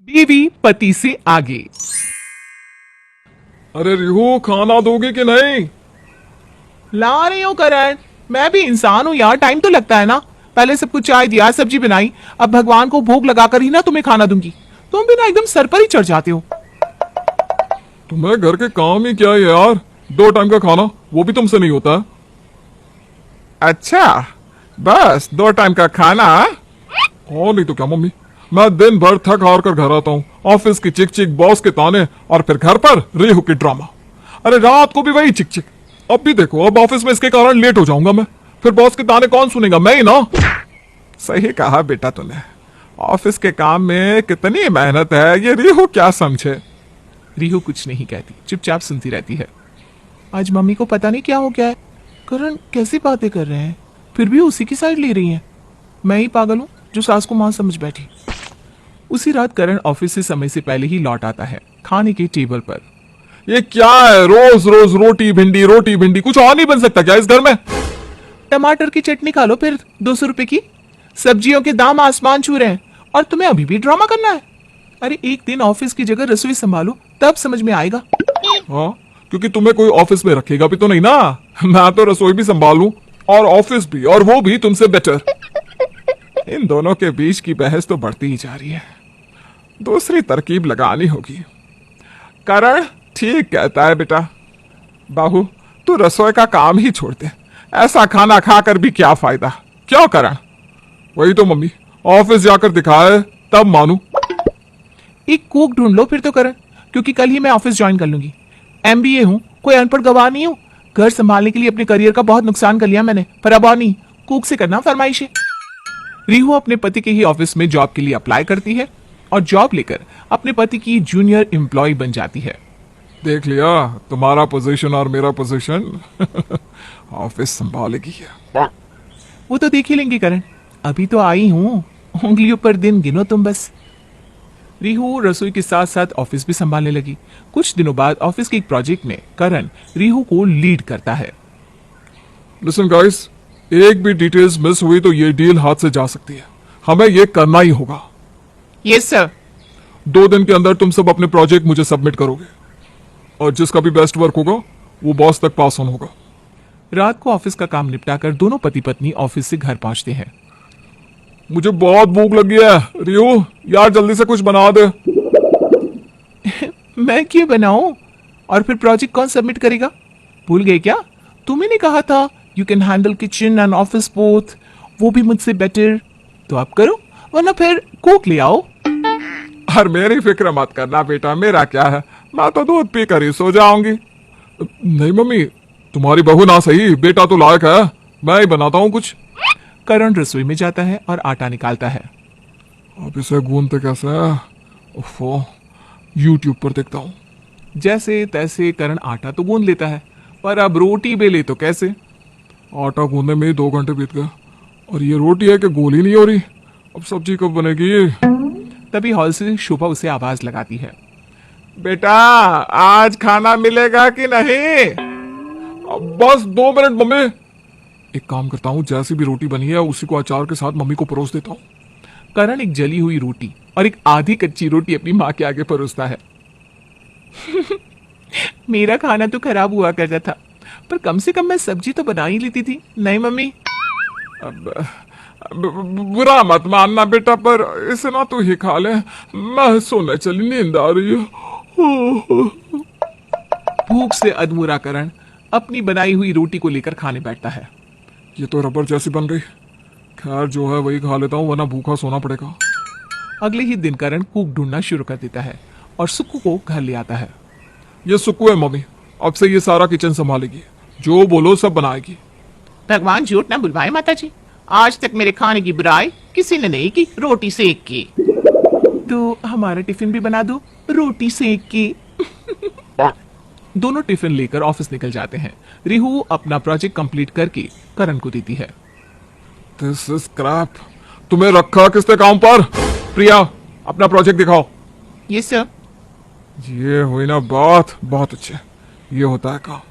बीवी पति से आगे। अरे रिहू, खाना दोगे कि नहीं? ला रही हूँ करण, मैं भी इंसान हूँ यार, टाइम तो लगता है ना। पहले सब कुछ चाय दिया, सब्जी बनाई, अब भगवान को भोग लगाकर ही ना तुम्हें खाना दूंगी। तुम भी ना एकदम सर पर ही चढ़ जाते हो। तुम्हें घर के काम ही क्या है यार। 2 टाइम का खाना वो भी तुमसे नहीं होता है। अच्छा, बस 2 टाइम का खाना? और नहीं तो क्या मम्मी, मैं दिन भर थक हार कर घर आता हूँ। ऑफिस की चिक चिक, बॉस के ताने, और फिर घर पर रेहू की ड्रामा। अरे रात को भी वही चिक चिक। अब भी देखो, अब ऑफिस में इसके कारण लेट हो जाऊंगा मैं। फिर बॉस के ताने कौन सुनेगा? मैं ही ना। सही कहा बेटा तूने। ऑफिस के काम में कितनी मेहनत है, ये रिहू क्या समझे। रिहू कुछ नहीं कहती, चुपचाप सुनती रहती है। आज मम्मी को पता नहीं क्या हो गया है। करण कैसी बातें कर रहे हैं, फिर भी उसी की साइड ले रही हैं। मैं ही पागल हूँ जो सास को मां समझ बैठी। उसी रात करण ऑफिस से समय से पहले ही लौट आता है। खाने के टेबल पर ये क्या है? रोज रोज रोटी भिंडी रोटी भिंडी, कुछ और नहीं बन सकता क्या इस घर में? टमाटर की चटनी खा लो फिर, 200 रुपए की। सब्जियों के दाम आसमान छू रहे हैं और तुम्हें अभी भी ड्रामा करना है। अरे एक दिन ऑफिस की जगह रसोई संभालो, तब समझ में आएगा। हाँ, क्योंकि तुम्हें कोई ऑफिस में रखेगा भी तो नहीं ना। मैं तो रसोई भी संभालूं और ऑफिस भी, और वो भी तुमसे बेटर। इन दोनों के बीच की बहस तो बढ़ती ही जा रही है। दूसरी तरकीब लगानी होगी। करण ठीक कहता है बेटा। बाहू, तू रसोई का काम ही छोड़ दे। ऐसा खाना खाकर भी क्या फायदा, क्यों करण? वही तो मम्मी, ऑफिस जाकर दिखाए तब मानू। एक कुक ढूंढ लो फिर तो करण, क्योंकि कल ही मैं ऑफिस ज्वाइन कर लूंगी। एमबीए हूँ, कोई अनपढ़ गवाह नहीं हूँ। घर संभालने के लिए अपने करियर का बहुत नुकसान कर लिया मैंने, पर अब और नहीं। कुक से करना फरमाइशें। रिहू अपने पति के ही ऑफिस में जॉब के लिए अप्लाई करती है और जॉब लेकर अपने पति की जूनियर एम्प्लॉय बन जाती है। देख लिया तुम्हारा पोजीशन और मेरा पोजीशन। ऑफिस संभालेगी। वो तो देख ही लेंगे करण, अभी तो आई हूँ। उंगलियों पर दिन गिनो तुम बस। रिहू रसोई के साथ साथ ऑफिस भी संभालने लगी। कुछ दिनों बाद ऑफिस के एक प्रोजेक्ट में करण रिहू को लीड करता है। लिसन गाइस, एक भी डिटेल्स मिस हुई तो ये डील हाथ से जा सकती है। हमें ये करना ही होगा। Yes sir. 2 दिन के अंदर तुम सब अपने प्रोजेक्ट मुझे सबमिट करोगे, और जिसका भी बेस्ट वर्क होगा वो बॉस तक पास ऑन होगा। रात को ऑफिस का काम निपटाकर दोनों पति पत्नी ऑफिस से घर पहुंचते हैं। मुझे बहुत भूख लगी है रियो, यार जल्दी से कुछ बना दे। मैं क्यों बनाऊं? और फिर प्रोजेक्ट कौन सबमिट करेगा? भूल गए क्या? तुम्ही ने कहा था you can handle kitchen and office both, वो भी मुझसे बेटर। तो आप करो, वरना फिर कुक ले आओ। और मेरी फिक्र मत करना बेटा, मेरा क्या है, मैं तो दूध पी कर ही सो जाऊंगी। नहीं मम्मी, तुम्हारी बहू ना सही, बेटा तो लायक है। मैं ही बनाता हूँ कुछ। करण रसोई में जाता है और आटा निकालता है। अब इसे गूंदते कैसे है? ओफो, यूट्यूब पर देखता हूँ। जैसे तैसे करण आटा तो गूंद लेता है, पर अब रोटी बेले तो कैसे? आटा गूंदने में ही 2 घंटे बीत गए, और ये रोटी है कि गोल ही नहीं हो रही। अब सब्जी कब बनेगी? तभी हॉल से शोभा उसे आवाज लगाती है। बेटा, आज खाना मिलेगा कि नहीं? अब बस 2 मिनट मम्मी। एक काम करता हूँ, जैसी भी रोटी बनी है उसी को अचार के साथ मम्मी को परोस देता हूँ। करण एक जली हुई रोटी और एक आधी कच्ची रोटी अपनी माँ के आगे परोसता है। मेरा खाना तो खराब हुआ करता था, पर कम से कम मैं सब्जी तो बना ही लेती थी, नहीं मम्मी? अब बुरा मत मानना बेटा, पर इसे ना तू ही खा ले, मैं सोने चली, नींद आ रही है। भूख से अधमूरा करण अपनी बनाई हुई रोटी को लेकर खाने बैठता है। ये तो रबर जैसी बन गई। खैर जो है वही खा लेता हूँ, वरना भूखा सोना पड़ेगा। अगले ही दिन करण कुक ढूंढना शुरू कर देता है और सुक्कू को घर ले आता है। ये सुक्कू है मम्मी, अब से ये सारा किचन संभालेगी, जो बोलो सब बनाएगी। भगवान झूठ ना बुलवाए माता जी, आज तक मेरे खाने की बुराई किसी ने नहीं की, रोटी सेक की। तो हमारा टिफिन भी बना दो, रोटी सेक की। दोनों टिफिन लेकर ऑफिस निकल जाते हैं। रिहू अपना प्रोजेक्ट कंप्लीट करके करण को देती है। This is crap. तुम्हें रखा किसने काम पर? प्रिया, अपना प्रोजेक्ट दिखाओ। Yes sir. ये हुई ना बात, बहुत अच्छे। ये होता है काम,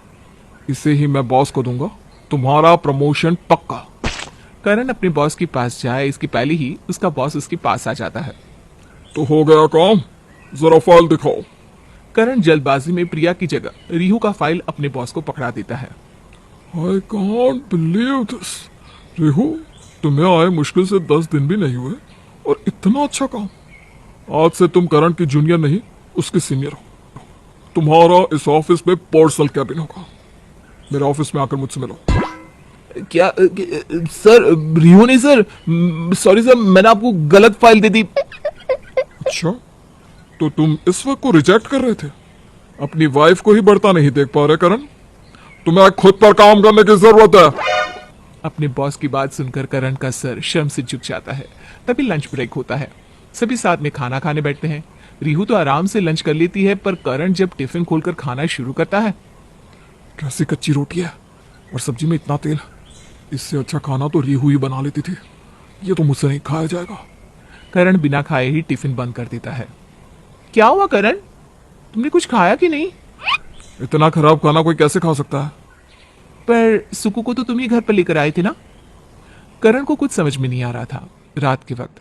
इसे ही मैं बॉस को दूंगा, तुम्हारा प्रमोशन पक्का। करण अपने बॉस के पास जाए इसके पहले ही उसका बॉस उसके पास आ जाता है। तो हो गया काम, जरा फाइल दिखाओ। करण जल्दबाजी में प्रिया की जगह रीहू का फाइल अपने बॉस को पकड़ा देता है। I can't believe this. रेहू, तुम्हें आए मुश्किल से 10 दिन भी नहीं हुए और इतना अच्छा काम। आज से तुम करण की जूनियर नहीं, उसकी सीनियर हो। तुम्हारा इस ऑफिस में पर्सनल कैबिन होगा। मेरे ऑफिस में आकर मुझसे मिलो। क्या सर? रिहू नहीं सर, सॉरी सर, मैंने आपको गलत फाइल दे दी। अच्छा, तो तुम इस वक्त को रिजेक्ट कर रहे थे? अपनी वाइफ को ही बढ़ता नहीं देख पा रहे करण? तुम्हें खुद पर काम करने की जरूरत है। अपने बॉस की बात सुनकर करण का सर शर्म से झुक जाता है। तभी लंच ब्रेक होता है। सभी साथ में खाना खाने बैठते हैं। रिहू तो आराम से लंच कर लेती है, पर करण जब टिफिन खोलकर खाना शुरू करता है। कैसी कच्ची रोटी है और सब्जी में इतना तेल। इससे अच्छा खाना तो रिहू ही बना लेती थी। ये तो मुझसे नहीं खाया जाएगा। करण बिना खाए ही टिफिन बंद कर देता है। क्या हुआ करण, तुमने कुछ खाया कि नहीं? इतना खराब खाना कोई कैसे खा सकता है? पर सुकू को तो तुम ही घर पर लेकर आए थे ना? करण को कुछ समझ में नहीं आ रहा था। रात के वक्त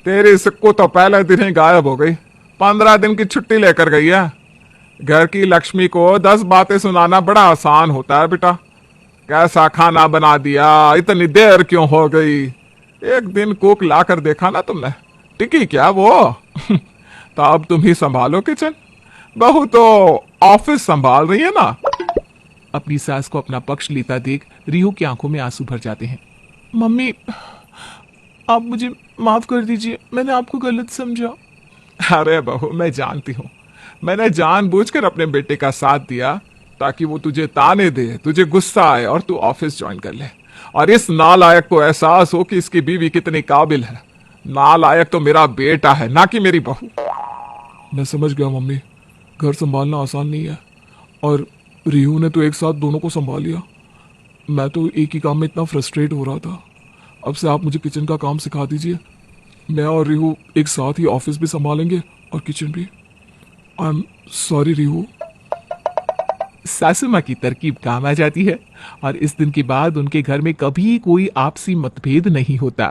तेरी सिक्को तो पहले दिन ही गायब हो गई। 15 दिन की छुट्टी लेकर गई है। घर की लक्ष्मी को 10 बातें सुनाना बड़ा आसान होता है बेटा। कैसा खाना बना दिया, इतनी देर क्यों हो गई? एक दिन कुक लाकर देखा ना तुमने, टिकी क्या वो? तो अब तुम ही संभालो किचन। बहू तो ऑफिस संभाल रही है ना। अपनी सास को अपना पक्ष लेता देख रिहू की आंखों में आंसू भर जाते हैं। मम्मी, आप मुझे माफ कर दीजिए, मैंने आपको गलत समझा। अरे बहू, मैं जानती हूँ। मैंने जानबूझकर अपने बेटे का साथ दिया ताकि वो तुझे ताने दे, तुझे गुस्सा आए और तू ऑफिस ज्वाइन कर ले, और इस नालायक को एहसास हो कि इसकी बीवी कितनी काबिल है। नालायक तो मेरा बेटा है, ना कि मेरी बहू। मैं समझ गया मम्मी, घर संभालना आसान नहीं है, और रिहू ने तो एक साथ दोनों को संभाल लिया। मैं तो एक ही काम में इतना फ्रस्ट्रेट हो रहा था। अब से आप मुझे किचन का काम सिखा दीजिए। मैं और रिहू एक साथ ही ऑफिस भी संभालेंगे और किचन भी। I am sorry Rihu. सासू माँ की तरकीब काम आ जाती है, और इस दिन के बाद उनके घर में कभी कोई आपसी मतभेद नहीं होता।